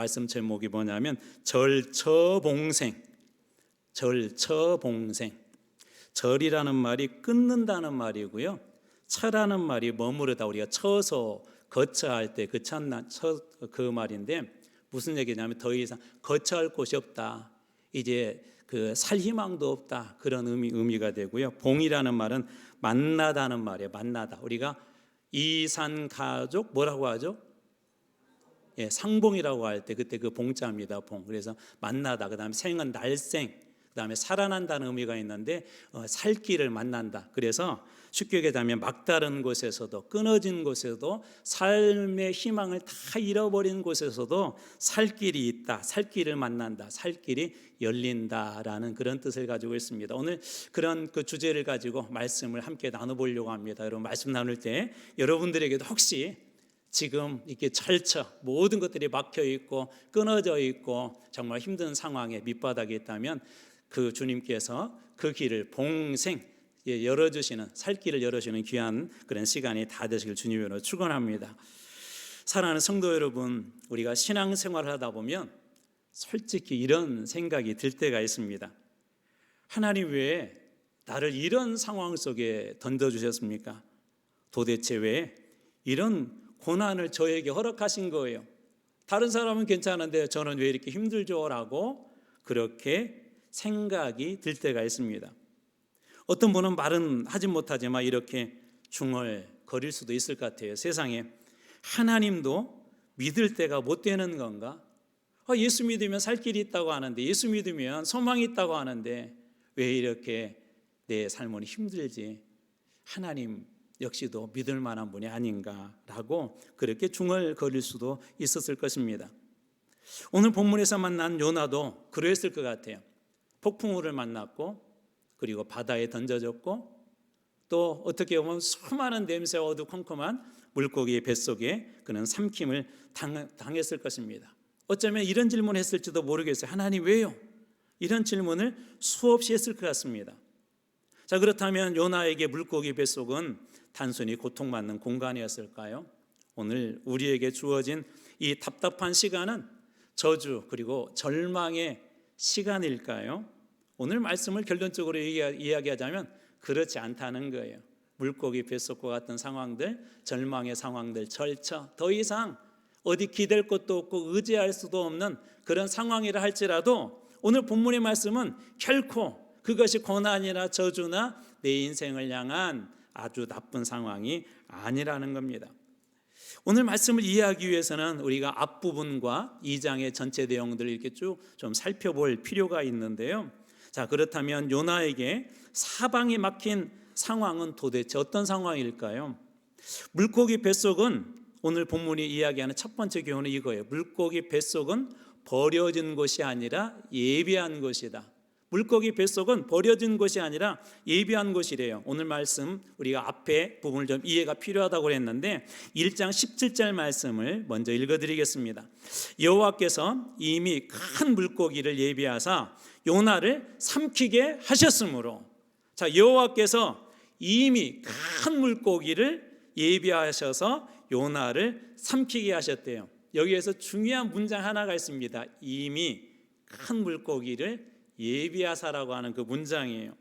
말씀 제목이 뭐냐면 절처봉생. 절처봉생. 절이라는 말이 끊는다는 말이고요, 처라는 말이 머무르다, 우리가 처서 거처할 때 그 말인데, 무슨 얘기냐면 더 이상 거처할 곳이 없다, 이제 그 살 희망도 없다, 그런 의미가 되고요. 봉이라는 말은 만나다는 말이에요. 만나다. 우리가 이산가족 뭐라고 하죠? 예, 상봉이라고 할 때 그때 그 봉자입니다. 봉. 그래서 만나다. 그다음에 생은 날생. 그다음에 살아난다는 의미가 있는데 살 길을 만난다. 그래서 쉽게 얘기하자면 막다른 곳에서도, 끊어진 곳에서도, 삶의 희망을 다 잃어버린 곳에서도 살 길이 있다, 살 길을 만난다, 살 길이 열린다라는 그런 뜻을 가지고 있습니다. 오늘 그런 그 주제를 가지고 말씀을 함께 나눠보려고 합니다. 여러분, 말씀 나눌 때 여러분들에게도 혹시 지금 이렇게 절처, 모든 것들이 막혀 있고 끊어져 있고 정말 힘든 상황에 밑바닥에 있다면 그 주님께서 그 길을 봉생 열어주시는, 살 길을 열어주시는 귀한 그런 시간이 다 되시길 주님으로 축원합니다. 사랑하는 성도 여러분, 우리가 신앙생활을 하다 보면 솔직히 이런 생각이 들 때가 있습니다. 하나님 왜 나를 이런 상황 속에 던져주셨습니까? 도대체 왜 이런 고난을 저에게 허락하신 거예요? 다른 사람은 괜찮은데 저는 왜 이렇게 힘들죠? 라고 그렇게 생각이 들 때가 있습니다. 어떤 분은 말은 하지 못하지만 이렇게 중얼거릴 수도 있을 것 같아요. 세상에 하나님도 믿을 때가 못 되는 건가? 예수 믿으면 살 길이 있다고 하는데, 예수 믿으면 소망이 있다고 하는데 왜 이렇게 내 삶은 힘들지? 하나님 역시도 믿을 만한 분이 아닌가라고 그렇게 중얼거릴 수도 있었을 것입니다. 오늘 본문에서 만난 요나도 그랬을 것 같아요. 폭풍우를 만났고, 그리고 바다에 던져졌고, 또 어떻게 보면 수많은 냄새와 어두컴컴한 물고기의 뱃속에 그는 삼킴을 당했을 것입니다. 어쩌면 이런 질문을 했을지도 모르겠어요. 하나님 왜요? 이런 질문을 수없이 했을 것 같습니다. 자, 그렇다면 요나에게 물고기 뱃속은 단순히 고통받는 공간이었을까요? 오늘 우리에게 주어진 이 답답한 시간은 저주 그리고 절망의 시간일까요? 오늘 말씀을 결론적으로 이야기하자면 그렇지 않다는 거예요. 물고기 뱃속과 같은 상황들, 절망의 상황들, 절처, 더 이상 어디 기댈 곳도 없고 의지할 수도 없는 그런 상황이라 할지라도 오늘 본문의 말씀은 결코 그것이 고난이나 저주나 내 인생을 향한 아주 나쁜 상황이 아니라는 겁니다. 오늘 말씀을 이해하기 위해서는 우리가 앞부분과 2장의 전체 내용들을 이렇게 쭉 좀 살펴볼 필요가 있는데요. 자, 그렇다면 요나에게 사방이 막힌 상황은 도대체 어떤 상황일까요? 물고기 뱃속은, 오늘 본문이 이야기하는 첫 번째 교훈은 이거예요. 물고기 뱃속은 버려진 곳이 아니라 예비한 곳이다. 물고기 뱃속은 버려진 것이 아니라 예비한 것이래요. 오늘 말씀 우리가 앞에 부분을 좀 이해가 필요하다고 했는데 1장 17절 말씀을 먼저 읽어드리겠습니다. 여호와께서 이미 큰 물고기를 예비하사 요나를 삼키게 하셨으므로. 자, 여호와께서 이미 큰 물고기를 예비하셔서 요나를 삼키게 하셨대요. 여기에서 중요한 문장 하나가 있습니다. 이미 큰 물고기를 예비하사라고 하는 그 문장이에요.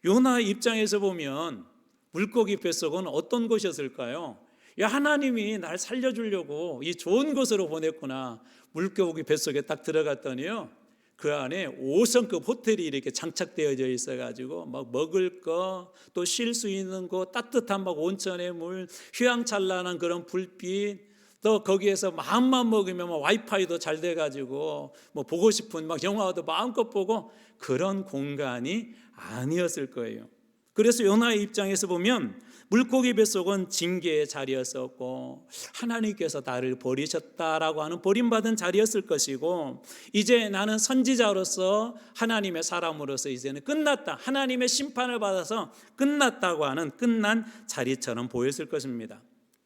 요나의 입장에서 보면 물고기 뱃속은 어떤 곳이었을까요? 야, 하나님이 날 살려주려고 이 좋은 곳으로 보냈구나. 물고기 뱃속에 딱 들어갔더니요, 그 안에 5성급 호텔이 이렇게 장착되어져 있어가지고 막 먹을 거, 또 쉴 수 있는 거, 따뜻한 막 온천의 물, 휘황찬란한 그런 불빛, 또 거기에서 마음만 먹으면 뭐 와이파이도 잘 돼가지고 뭐 보고 싶은 막 영화도 마음껏 보고, 그런 공간이 아니었을 거예요. 그래서 요나의 입장에서 보면 물고기 뱃속은 징계의 자리였었고, 하나님께서 나를 버리셨다라고 하는 버림받은 자리였을 것이고, 이제 나는 선지자로서 하나님의 사람으로서 이제는 끝났다, 하나님의 심판을 받아서 끝났다고 하는 끝난 자리처럼 보였을 것입니다.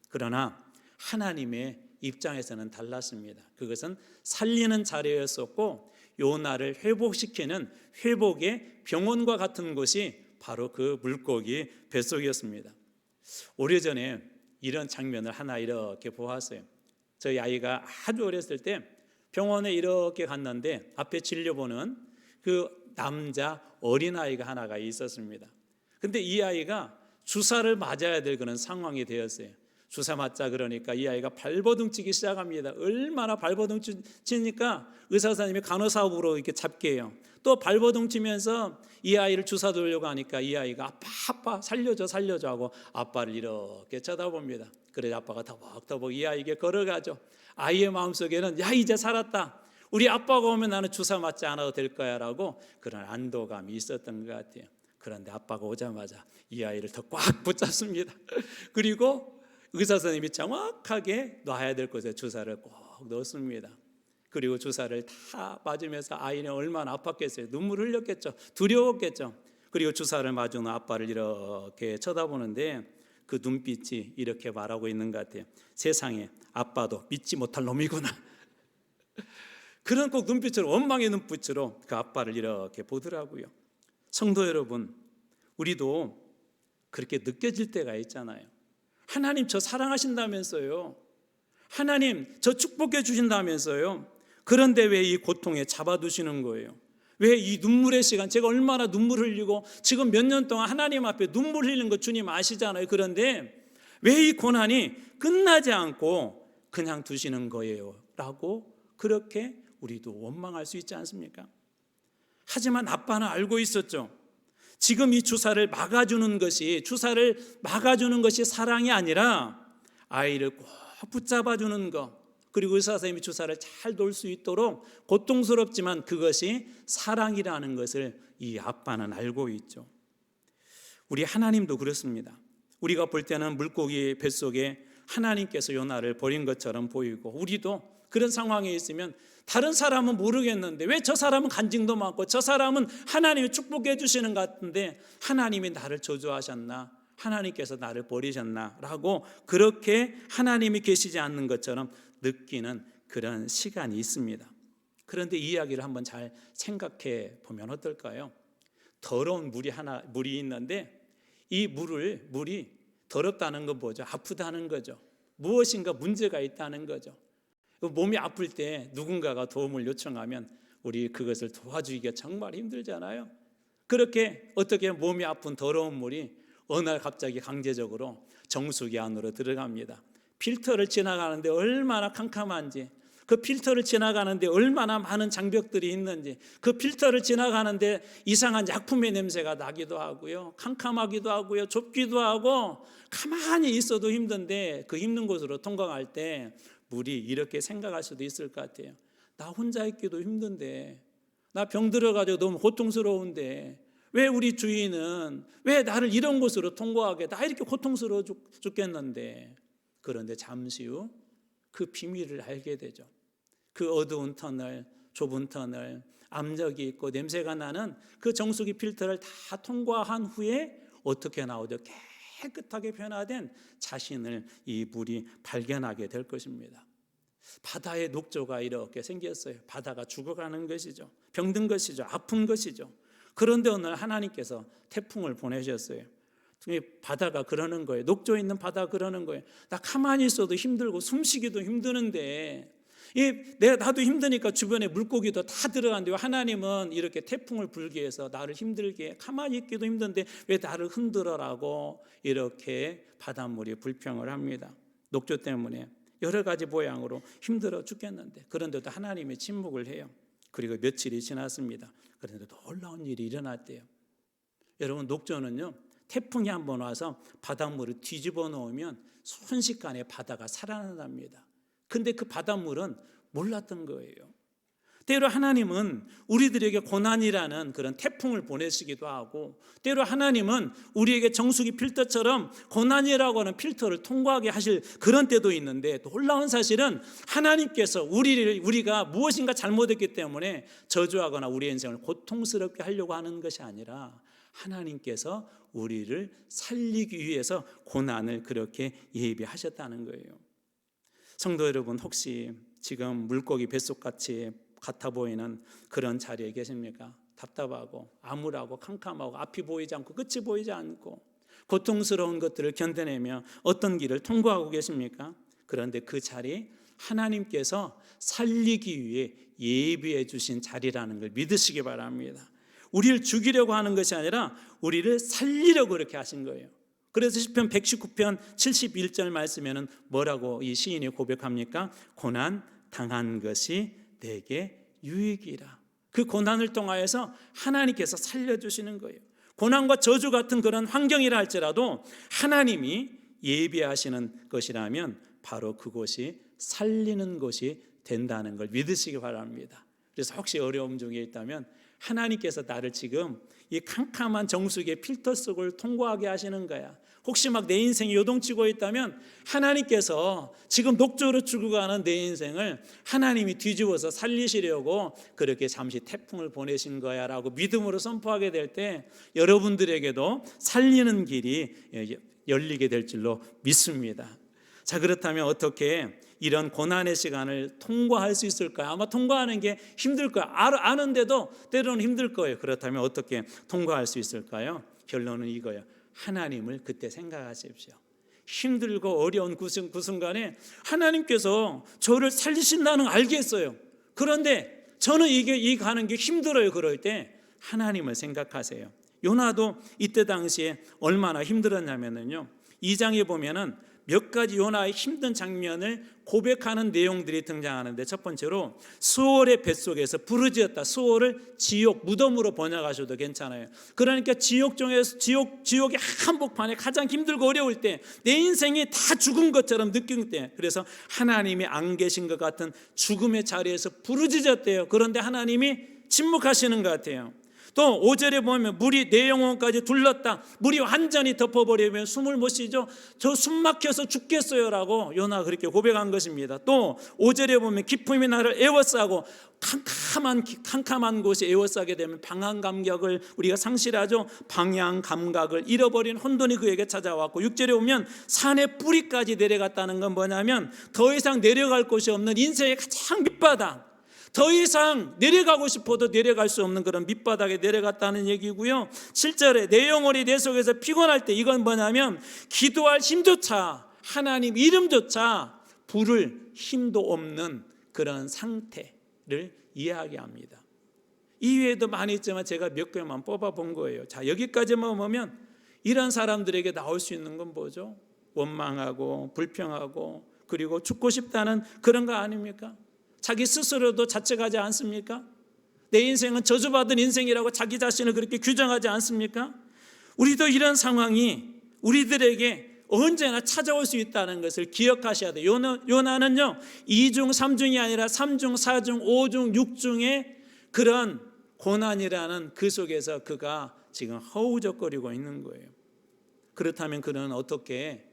그러나 하나님의 입장에서는 달랐습니다. 그것은 살리는 자리였었고, 요나를 회복시키는 회복의 병원과 같은 곳이 바로 그 물고기 뱃속이었습니다. 오래전에 이런 장면을 하나 이렇게 보았어요. 저희 아이가 아주 어렸을 때 병원에 이렇게 갔는데 앞에 진료보는 그 남자 어린아이가 하나가 있었습니다. 근데 이 아이가 주사를 맞아야 될 그런 상황이 되었어요. 주사 맞자 그러니까 이 아이가 발버둥 치기 시작합니다. 얼마나 발버둥 치니까 의사 선생님이 간호사업으로 이렇게 잡게 해요. 또 발버둥 치면서 이 아이를 주사 돌려고 하니까 이 아이가 아빠 살려줘 하고 아빠를 이렇게 쳐다봅니다. 그래서 아빠가 더벅더벅 이 아이에게 걸어가죠. 아이의 마음속에는 야 이제 살았다. 우리 아빠가 오면 나는 주사 맞지 않아도 될 거야 라고 그런 안도감이 있었던 것 같아요. 그런데 아빠가 오자마자 이 아이를 더 꽉 붙잡습니다. 그리고 의사 선생님이 정확하게 놔야 될 곳에 주사를 꼭 넣습니다. 그리고 주사를 다 맞으면서 아이는 얼마나 아팠겠어요. 눈물 흘렸겠죠. 두려웠겠죠. 그리고 주사를 맞은 아빠를 이렇게 쳐다보는데 그 눈빛이 이렇게 말하고 있는 것 같아요. 세상에 아빠도 믿지 못할 놈이구나. 그런 꼭 눈빛으로 원망의 눈빛으로 그 아빠를 이렇게 보더라고요. 성도 여러분, 우리도 그렇게 느껴질 때가 있잖아요. 하나님 저 사랑하신다면서요. 하나님 저 축복해 주신다면서요. 그런데 왜 이 고통에 잡아두시는 거예요? 왜 이 눈물의 시간, 제가 얼마나 눈물 흘리고 지금 몇 년 동안 하나님 앞에 눈물 흘리는 거 주님 아시잖아요. 그런데 왜 이 고난이 끝나지 않고 그냥 두시는 거예요? 라고 그렇게 우리도 원망할 수 있지 않습니까? 하지만 아빠는 알고 있었죠. 지금 이 주사를 막아주는 것이 사랑이 아니라 아이를 꼭 붙잡아주는 것, 그리고 의사 선생님이 주사를 잘 놓을 수 있도록 고통스럽지만 그것이 사랑이라는 것을 이 아빠는 알고 있죠. 우리 하나님도 그렇습니다. 우리가 볼 때는 물고기 뱃속에 하나님께서 요나를 버린 것처럼 보이고, 우리도 그런 상황에 있으면 다른 사람은 모르겠는데 왜 저 사람은 간증도 많고 저 사람은 하나님이 축복해 주시는 것 같은데 하나님이 나를 저주하셨나, 하나님께서 나를 버리셨나 라고 그렇게 하나님이 계시지 않는 것처럼 느끼는 그런 시간이 있습니다. 그런데 이 이야기를 한번 잘 생각해 보면 어떨까요? 더러운 물이 있는데 이 물이 더럽다는 건 뭐죠? 아프다는 거죠. 무엇인가 문제가 있다는 거죠. 몸이 아플 때 누군가가 도움을 요청하면 우리 그것을 도와주기가 정말 힘들잖아요. 그렇게 어떻게 몸이 아픈 더러운 물이 어느 날 갑자기 강제적으로 정수기 안으로 들어갑니다. 필터를 지나가는데 얼마나 캄캄한지, 그 필터를 지나가는데 얼마나 많은 장벽들이 있는지, 그 필터를 지나가는데 이상한 약품의 냄새가 나기도 하고요, 캄캄하기도 하고요, 좁기도 하고, 가만히 있어도 힘든데 그 힘든 곳으로 통과할 때 물이 이렇게 생각할 수도 있을 것 같아요. 나 혼자 있기도 힘든데, 나 병 들어가지고 너무 고통스러운데 왜 우리 주인은 왜 나를 이런 곳으로 통과하게, 나 이렇게 고통스러워 죽겠는데. 그런데 잠시 후 그 비밀을 알게 되죠. 그 어두운 터널, 좁은 터널, 암적이 있고 냄새가 나는 그 정수기 필터를 다 통과한 후에 어떻게 나오죠? 깨끗하게 변화된 자신을 이 물이 발견하게 될 것입니다. 바다의 녹조가 이렇게 생겼어요. 바다가 죽어가는 것이죠. 병든 것이죠. 아픈 것이죠. 그런데 오늘 하나님께서 태풍을 보내셨어요. 바다가 그러는 거예요. 녹조 있는 바다 그러는 거예요. 나 가만히 있어도 힘들고 숨쉬기도 힘드는데, 나도 힘드니까 주변에 물고기도 다 들어가는데 하나님은 이렇게 태풍을 불게 해서 나를 힘들게, 가만히 있기도 힘든데 왜 나를 흔들어라고 이렇게 바닷물이 불평을 합니다. 녹조 때문에 여러 가지 모양으로 힘들어 죽겠는데, 그런데도 하나님이 침묵을 해요. 그리고 며칠이 지났습니다. 그런데 놀라운 일이 일어났대요. 여러분, 녹조는요, 태풍이 한번 와서 바닷물을 뒤집어 놓으면 순식간에 바다가 살아난답니다. 근데 그 바닷물은 몰랐던 거예요. 때로 하나님은 우리들에게 고난이라는 그런 태풍을 보내시기도 하고, 때로 하나님은 우리에게 정수기 필터처럼 고난이라고 하는 필터를 통과하게 하실 그런 때도 있는데, 놀라운 사실은 하나님께서 우리가 무엇인가 잘못했기 때문에 저주하거나 우리의 인생을 고통스럽게 하려고 하는 것이 아니라 하나님께서 우리를 살리기 위해서 고난을 그렇게 예비하셨다는 거예요. 성도 여러분, 혹시 지금 물고기 뱃속같이 같아 보이는 그런 자리에 계십니까? 답답하고 암울하고 캄캄하고 앞이 보이지 않고 끝이 보이지 않고 고통스러운 것들을 견뎌내며 어떤 길을 통과하고 계십니까? 그런데 그 자리 하나님께서 살리기 위해 예비해 주신 자리라는 걸 믿으시기 바랍니다. 우리를 죽이려고 하는 것이 아니라 우리를 살리려고 그렇게 하신 거예요. 그래서 시편 119편 71절 말씀에는 뭐라고 이 시인이 고백합니까? 고난 당한 것이 내게 유익이라. 그 고난을 통하여서 하나님께서 살려주시는 거예요. 고난과 저주 같은 그런 환경이라 할지라도 하나님이 예비하시는 것이라면 바로 그곳이 살리는 곳이 된다는 걸 믿으시기 바랍니다. 그래서 혹시 어려움 중에 있다면 하나님께서 나를 지금 이 캄캄한 정수기의 필터 속을 통과하게 하시는 거야. 혹시 막 내 인생이 요동치고 있다면 하나님께서 지금 녹조로 죽어가는 내 인생을 하나님이 뒤집어서 살리시려고 그렇게 잠시 태풍을 보내신 거야 라고 믿음으로 선포하게 될 때 여러분들에게도 살리는 길이 열리게 될 줄로 믿습니다. 자, 그렇다면 어떻게 이런 고난의 시간을 통과할 수 있을까요? 아마 통과하는 게 힘들 거예요. 아는데도 때로는 힘들 거예요. 그렇다면 어떻게 통과할 수 있을까요? 결론은 이거예요. 하나님을 그때 생각하십시오. 힘들고 어려운 그 순간에 하나님께서 저를 살리신다는 걸 알겠어요. 그런데 저는 이 가는 게 힘들어요. 그럴 때 하나님을 생각하세요. 요나도 이때 당시에 얼마나 힘들었냐면요, 2장에 보면은 몇 가지 요나의 힘든 장면을 고백하는 내용들이 등장하는데, 첫 번째로 수월의 뱃속에서 부르짖었다. 수월을 지옥, 무덤으로 번역하셔도 괜찮아요. 그러니까 지옥의 한복판에 가장 힘들고 어려울 때, 내 인생이 다 죽은 것처럼 느낄 때, 그래서 하나님이 안 계신 것 같은 죽음의 자리에서 부르짖었대요. 그런데 하나님이 침묵하시는 것 같아요. 또 5절에 보면 물이 내 영혼까지 둘렀다. 물이 완전히 덮어버리면 숨을 못 쉬죠. 저 숨 막혀서 죽겠어요 라고 요나가 그렇게 고백한 것입니다. 또 5절에 보면 기품이 나를 에워싸고, 캄캄한 곳에 에워싸게 되면 방향 감각을 우리가 상실하죠. 방향 감각을 잃어버린 혼돈이 그에게 찾아왔고, 6절에 보면 산의 뿌리까지 내려갔다는 건 뭐냐면 더 이상 내려갈 곳이 없는 인생의 가장 밑바닥, 더 이상 내려가고 싶어도 내려갈 수 없는 그런 밑바닥에 내려갔다는 얘기고요. 7절에 내 영혼이 내 속에서 피곤할 때, 이건 뭐냐면 기도할 힘조차, 하나님 이름조차 부를 힘도 없는 그런 상태를 이야기합니다. 이외에도 많이 있지만 제가 몇 개만 뽑아본 거예요. 자, 여기까지만 보면 이런 사람들에게 나올 수 있는 건 뭐죠? 원망하고 불평하고 그리고 죽고 싶다는 그런 거 아닙니까? 자기 스스로도 자책하지 않습니까? 내 인생은 저주받은 인생이라고 자기 자신을 그렇게 규정하지 않습니까? 우리도 이런 상황이 우리들에게 언제나 찾아올 수 있다는 것을 기억하셔야 돼요. 요나는요 2중 3중이 아니라 3중 4중 5중 6중의 그런 고난이라는 그 속에서 그가 지금 허우적거리고 있는 거예요. 그렇다면 그는 어떻게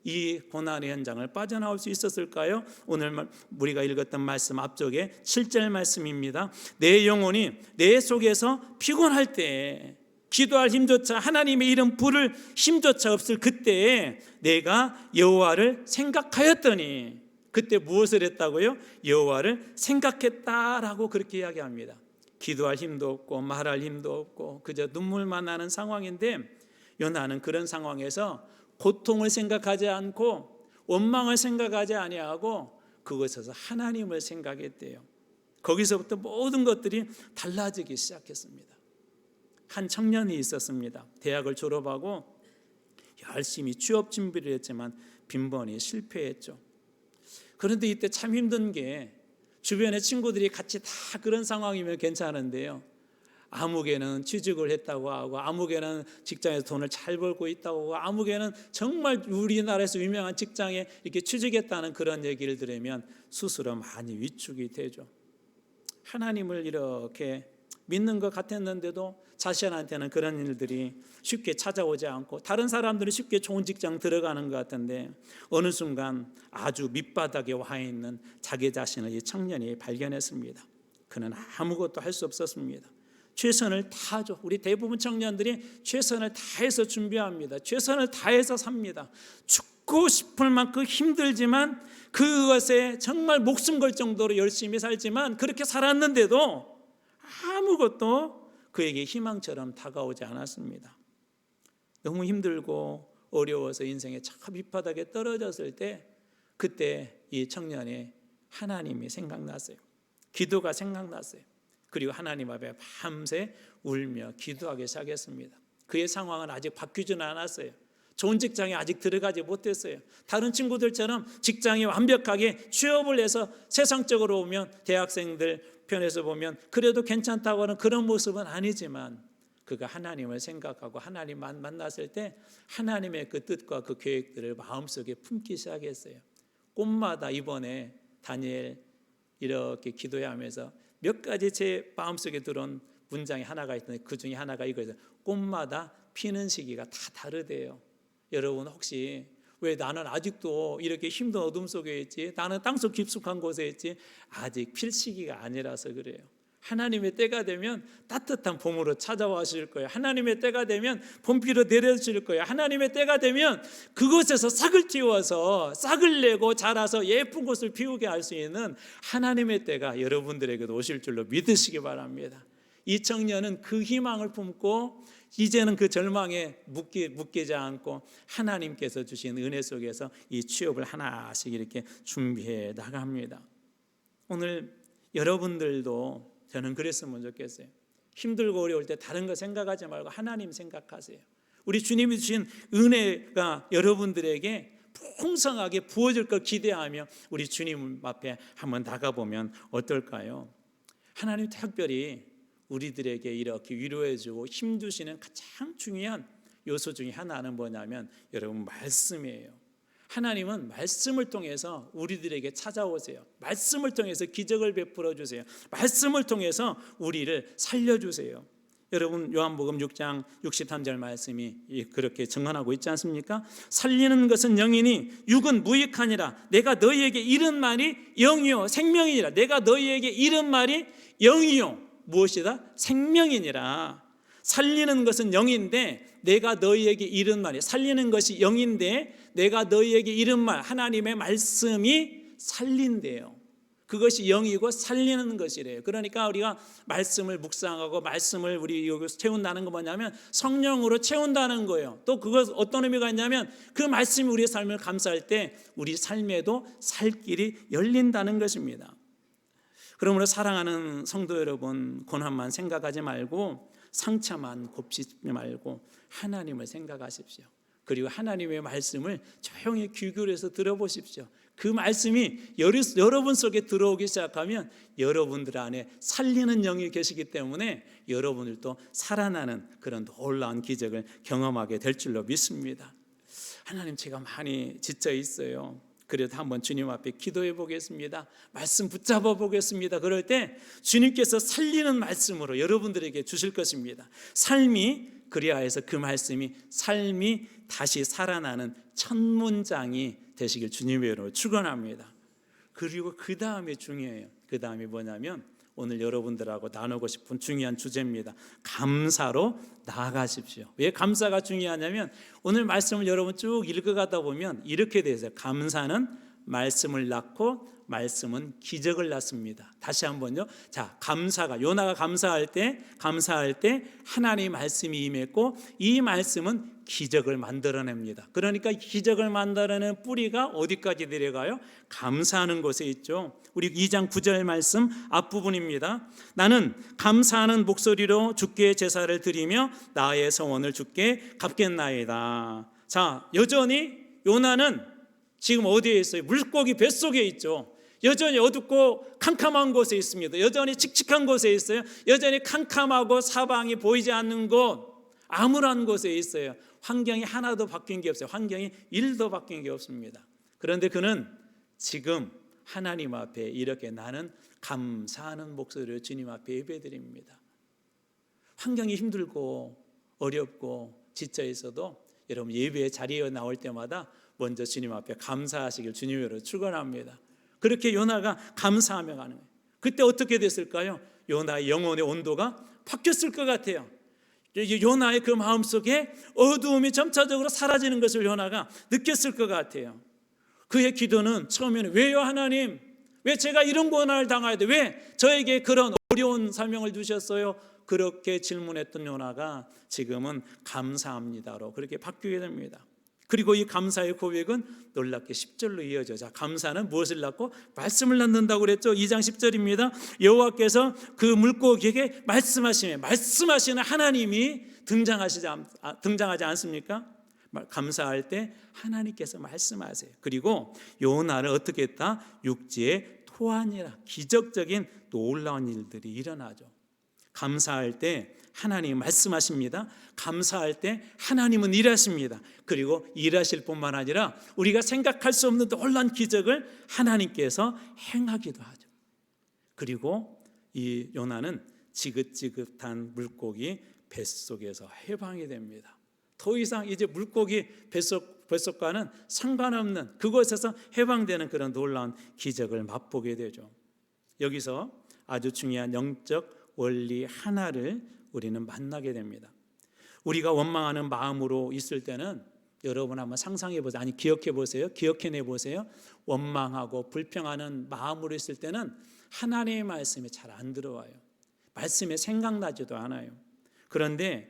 이 고난의 현장을 빠져나올 수 있었을까요? 오늘 우리가 읽었던 말씀 앞쪽에 7절 말씀입니다. 내 영혼이 내 속에서 피곤할 때, 기도할 힘조차, 하나님의 이름 부를 힘조차 없을 그때에 내가 여호와를 생각하였더니, 그때 무엇을 했다고요? 여호와를 생각했다라고 그렇게 이야기합니다. 기도할 힘도 없고 말할 힘도 없고 그저 눈물만 나는 상황인데, 요나는 그런 상황에서 고통을 생각하지 않고 원망을 생각하지 아니하고 그곳에서 하나님을 생각했대요. 거기서부터 모든 것들이 달라지기 시작했습니다. 한 청년이 있었습니다. 대학을 졸업하고 열심히 취업 준비를 했지만 빈번히 실패했죠. 그런데 이때 참 힘든 게, 주변의 친구들이 같이 다 그런 상황이면 괜찮은데요, 아무개는 취직을 했다고 하고, 아무개는 직장에서 돈을 잘 벌고 있다고 하고, 아무개는 정말 우리나라에서 유명한 직장에 이렇게 취직했다는 그런 얘기를 들으면 스스로 많이 위축이 되죠. 하나님을 이렇게 믿는 것 같았는데도 자신한테는 그런 일들이 쉽게 찾아오지 않고, 다른 사람들은 쉽게 좋은 직장 들어가는 것 같은데 어느 순간 아주 밑바닥에 와 있는 자기 자신을 이 청년이 발견했습니다. 그는 아무것도 할 수 없었습니다. 최선을 다하죠. 우리 대부분 청년들이 최선을 다해서 준비합니다. 최선을 다해서 삽니다. 죽고 싶을 만큼 힘들지만 그것에 정말 목숨 걸 정도로 열심히 살지만, 그렇게 살았는데도 아무것도 그에게 희망처럼 다가오지 않았습니다. 너무 힘들고 어려워서 인생의 저 밑바닥에 떨어졌을 때, 그때 이 청년이 하나님이 생각났어요. 기도가 생각났어요. 그리고 하나님 앞에 밤새 울며 기도하기 시작했습니다. 그의 상황은 아직 바뀌지는 않았어요. 좋은 직장에 아직 들어가지 못했어요. 다른 친구들처럼 직장이 완벽하게 취업을 해서 세상적으로 보면 대학생들 편에서 보면 그래도 괜찮다고 하는 그런 모습은 아니지만 그가 하나님을 생각하고 하나님만 만났을 때 하나님의 그 뜻과 그 계획들을 마음속에 품기 시작했어요. 꿈마다 이번에 다니엘 이렇게 기도하면서 몇 가지 제 마음속에 들어온 문장이 하나가 있는데 그 중에 하나가 이거예요. 꽃마다 피는 시기가 다 다르대요. 여러분 혹시 왜 나는 아직도 이렇게 힘든 어둠 속에 있지? 나는 땅속 깊숙한 곳에 있지? 아직 필 시기가 아니라서 그래요. 하나님의 때가 되면 따뜻한 봄으로 찾아와 주실 거예요. 하나님의 때가 되면 봄비로 내려주실 거예요. 하나님의 때가 되면 그곳에서 싹을 틔워서 싹을 내고 자라서 예쁜 꽃을 피우게 할 수 있는 하나님의 때가 여러분들에게도 오실 줄로 믿으시기 바랍니다. 이 청년은 그 희망을 품고 이제는 그 절망에 묶이지 않고 하나님께서 주신 은혜 속에서 이 취업을 하나씩 이렇게 준비해 나갑니다. 오늘 여러분들도 저는 그랬으면 좋겠어요. 힘들고 어려울 때 다른 거 생각하지 말고 하나님 생각하세요. 우리 주님이 주신 은혜가 여러분들에게 풍성하게 부어질 걸 기대하며 우리 주님 앞에 한번 나가보면 어떨까요? 하나님 특별히 우리들에게 이렇게 위로해주고 힘주시는 가장 중요한 요소 중에 하나는 뭐냐면 여러분 말씀이에요. 하나님은 말씀을 통해서 우리들에게 찾아오세요. 말씀을 통해서 기적을 베풀어 주세요. 말씀을 통해서 우리를 살려주세요. 여러분 요한복음 6장 63절 말씀이 그렇게 증언하고 있지 않습니까? 살리는 것은 영이니 육은 무익하니라. 내가 너희에게 이른 말이 영이요 생명이니라. 내가 너희에게 이른 말이 영이요 무엇이다? 생명이니라. 살리는 것은 영인데 내가 너희에게 이른 말이 살리는 것이 영인데 내가 너희에게 이른 말 하나님의 말씀이 살린대요. 그것이 영이고 살리는 것이래요. 그러니까 우리가 말씀을 묵상하고 말씀을 우리 여기서 채운다는 거 뭐냐면 성령으로 채운다는 거예요. 또 그것 어떤 의미가 있냐면 그 말씀이 우리의 삶을 감싸할 때 우리 삶에도 살 길이 열린다는 것입니다. 그러므로 사랑하는 성도 여러분, 고난만 생각하지 말고 상처만 곱씹지 말고 하나님을 생각하십시오. 그리고 하나님의 말씀을 조용히 귀 기울여서 들어보십시오. 그 말씀이 여러분 속에 들어오기 시작하면 여러분들 안에 살리는 영이 계시기 때문에 여러분들도 살아나는 그런 놀라운 기적을 경험하게 될 줄로 믿습니다. 하나님, 제가 많이 지쳐 있어요. 그래도 한번 주님 앞에 기도해 보겠습니다. 말씀 붙잡아 보겠습니다. 그럴 때 주님께서 살리는 말씀으로 여러분들에게 주실 것입니다. 삶이 그리하여서 그 말씀이 삶이 다시 살아나는 첫 문장이 되시길 주님의 이름으로 축원합니다. 그리고 그 다음에 중요해요. 그 다음이 뭐냐면 오늘 여러분들하고 나누고 싶은 중요한 주제입니다. 감사로 나아가십시오. 왜 감사가 중요하냐면 오늘 말씀을 여러분 쭉 읽어가다 보면 이렇게 되어 있어요. 감사는 말씀을 낳고 말씀은 기적을 낳습니다. 다시 한번요. 자, 감사가 요나가 감사할 때 하나님의 말씀이 임했고 이 말씀은 기적을 만들어냅니다. 그러니까 기적을 만들어내는 뿌리가 어디까지 내려가요? 감사하는 곳에 있죠. 우리 2장 9절 말씀 앞부분입니다. 나는 감사하는 목소리로 주께 제사를 드리며 나의 성원을 주께 갚겠나이다. 자, 여전히 요나는 지금 어디에 있어요? 물고기 뱃속에 있죠. 여전히 어둡고 캄캄한 곳에 있습니다. 여전히 칙칙한 곳에 있어요. 여전히 캄캄하고 사방이 보이지 않는 곳, 암울한 곳에 있어요. 환경이 하나도 바뀐 게 없어요. 환경이 1도 바뀐 게 없습니다. 그런데 그는 지금 하나님 앞에 이렇게 나는 감사하는 목소리로 주님 앞에 예배드립니다. 환경이 힘들고 어렵고 지쳐 있어도 여러분 예배의 자리에 나올 때마다 먼저 주님 앞에 감사하시길 주님으로 축원합니다. 그렇게 요나가 감사하며 가는 거예요. 그때 어떻게 됐을까요? 요나의 영혼의 온도가 바뀌었을 것 같아요. 요나의 그 마음속에 어두움이 점차적으로 사라지는 것을 요나가 느꼈을 것 같아요. 그의 기도는 처음에는 왜요 하나님? 왜 제가 이런 고난을 당해야 돼? 왜 저에게 그런 어려운 사명을 주셨어요? 그렇게 질문했던 요나가 지금은 감사합니다로 그렇게 바뀌게 됩니다. 그리고 이 감사의 고백은 놀랍게 10절로 이어져. 자, 감사는 무엇을 낳고 말씀을 낳는다고 그랬죠. 2장 10절입니다. 여호와께서 그 물고기에게 말씀하시는 하나님이 등장하지 않습니까? 감사할 때 하나님께서 말씀하세요. 그리고 요나를 어떻게 했다? 육지에 토하니라. 기적적인 놀라운 일들이 일어나죠. 감사할 때 하나님 말씀하십니다. 감사할 때 하나님은 일하십니다. 그리고 일하실 뿐만 아니라 우리가 생각할 수 없는 놀라운 기적을 하나님께서 행하기도 하죠. 그리고 이 요나는 지긋지긋한 물고기 뱃속에서 해방이 됩니다. 더 이상 이제 물고기 뱃속과는 상관없는 그곳에서 해방되는 그런 놀라운 기적을 맛보게 되죠. 여기서 아주 중요한 영적 원리 하나를 우리는 만나게 됩니다. 우리가 원망하는 마음으로 있을 때는 여러분 한번 상상해 보세요. 아니 기억해 보세요. 기억해내 보세요. 원망하고 불평하는 마음으로 있을 때는 하나님의 말씀이 잘 안 들어와요. 말씀이 생각나지도 않아요. 그런데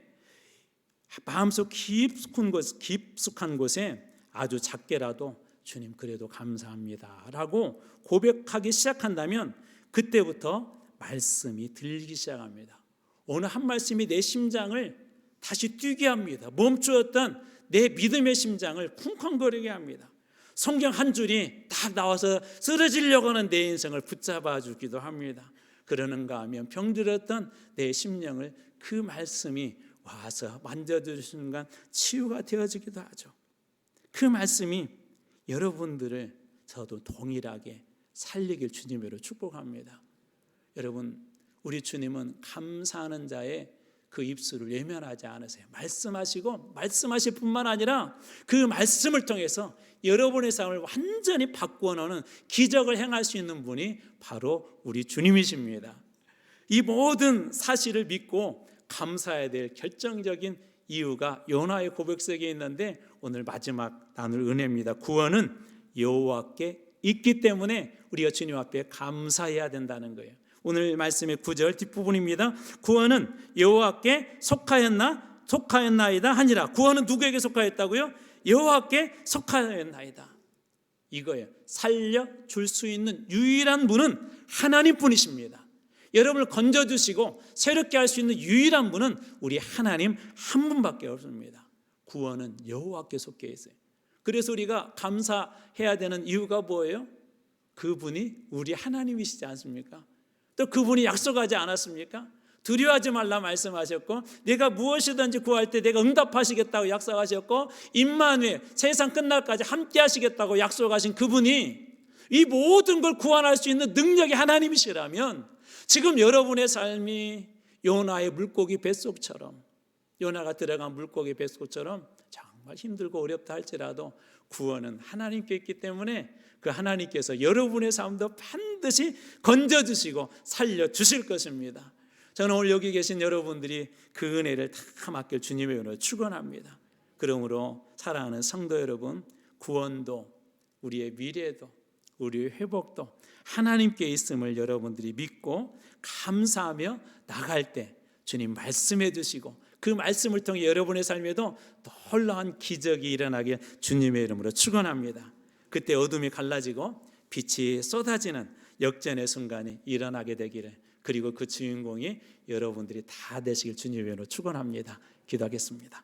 마음속 깊숙한 곳에 아주 작게라도 주님 그래도 감사합니다 라고 고백하기 시작한다면 그때부터 말씀이 들리기 시작합니다. 어느 한 말씀이 내 심장을 다시 뛰게 합니다. 멈추었던 내 믿음의 심장을 쿵쾅거리게 합니다. 성경 한 줄이 딱 나와서 쓰러지려고 하는 내 인생을 붙잡아 주기도 합니다. 그러는가 하면 병들었던 내 심령을 그 말씀이 와서 만져주는 순간 치유가 되어지기도 하죠. 그 말씀이 여러분들을 저도 동일하게 살리길 주님으로 축복합니다. 여러분, 우리 주님은 감사하는 자의 그 입술을 외면하지 않으세요. 말씀하실 뿐만 아니라 그 말씀을 통해서 여러분의 삶을 완전히 바꾸어 놓는 기적을 행할 수 있는 분이 바로 우리 주님이십니다. 이 모든 사실을 믿고 감사해야 될 결정적인 이유가 요나의 고백 속에 있는데 오늘 마지막 나눌 은혜입니다. 구원은 여호와께 있기 때문에 우리가 주님 앞에 감사해야 된다는 거예요. 오늘 말씀의 9절 뒷부분입니다. 구원은 여호와께 속하였나이다 하니라. 구원은 누구에게 속하였다고요? 여호와께 속하였나이다. 이거예요. 살려줄 수 있는 유일한 분은 하나님뿐이십니다. 여러분을 건져주시고 새롭게 할 수 있는 유일한 분은 우리 하나님 한 분밖에 없습니다. 구원은 여호와께 속해 있어요. 그래서 우리가 감사해야 되는 이유가 뭐예요? 그분이 우리 하나님이시지 않습니까? 또 그분이 약속하지 않았습니까? 두려워하지 말라 말씀하셨고 내가 무엇이든지 구할 때 내가 응답하시겠다고 약속하셨고 임마누엘 세상 끝날까지 함께 하시겠다고 약속하신 그분이 이 모든 걸 구원할 수 있는 능력이 하나님이시라면 지금 여러분의 삶이 요나의 물고기 뱃속처럼 요나가 들어간 물고기 뱃속처럼 정말 힘들고 어렵다 할지라도 구원은 하나님께 있기 때문에 그 하나님께서 여러분의 삶도 반드시 건져주시고 살려주실 것입니다. 저는 오늘 여기 계신 여러분들이 그 은혜를 다 맡길 주님의 은혜로 축원합니다. 그러므로 사랑하는 성도 여러분, 구원도 우리의 미래도 우리의 회복도 하나님께 있음을 여러분들이 믿고 감사하며 나갈 때 주님 말씀해 주시고 그 말씀을 통해 여러분의 삶에도 놀라운 기적이 일어나길 주님의 이름으로 축원합니다. 그때 어둠이 갈라지고 빛이 쏟아지는 역전의 순간이 일어나게 되기를, 그리고 그 주인공이 여러분들이 다 되시길 주님의 이름으로 축원합니다. 기도하겠습니다.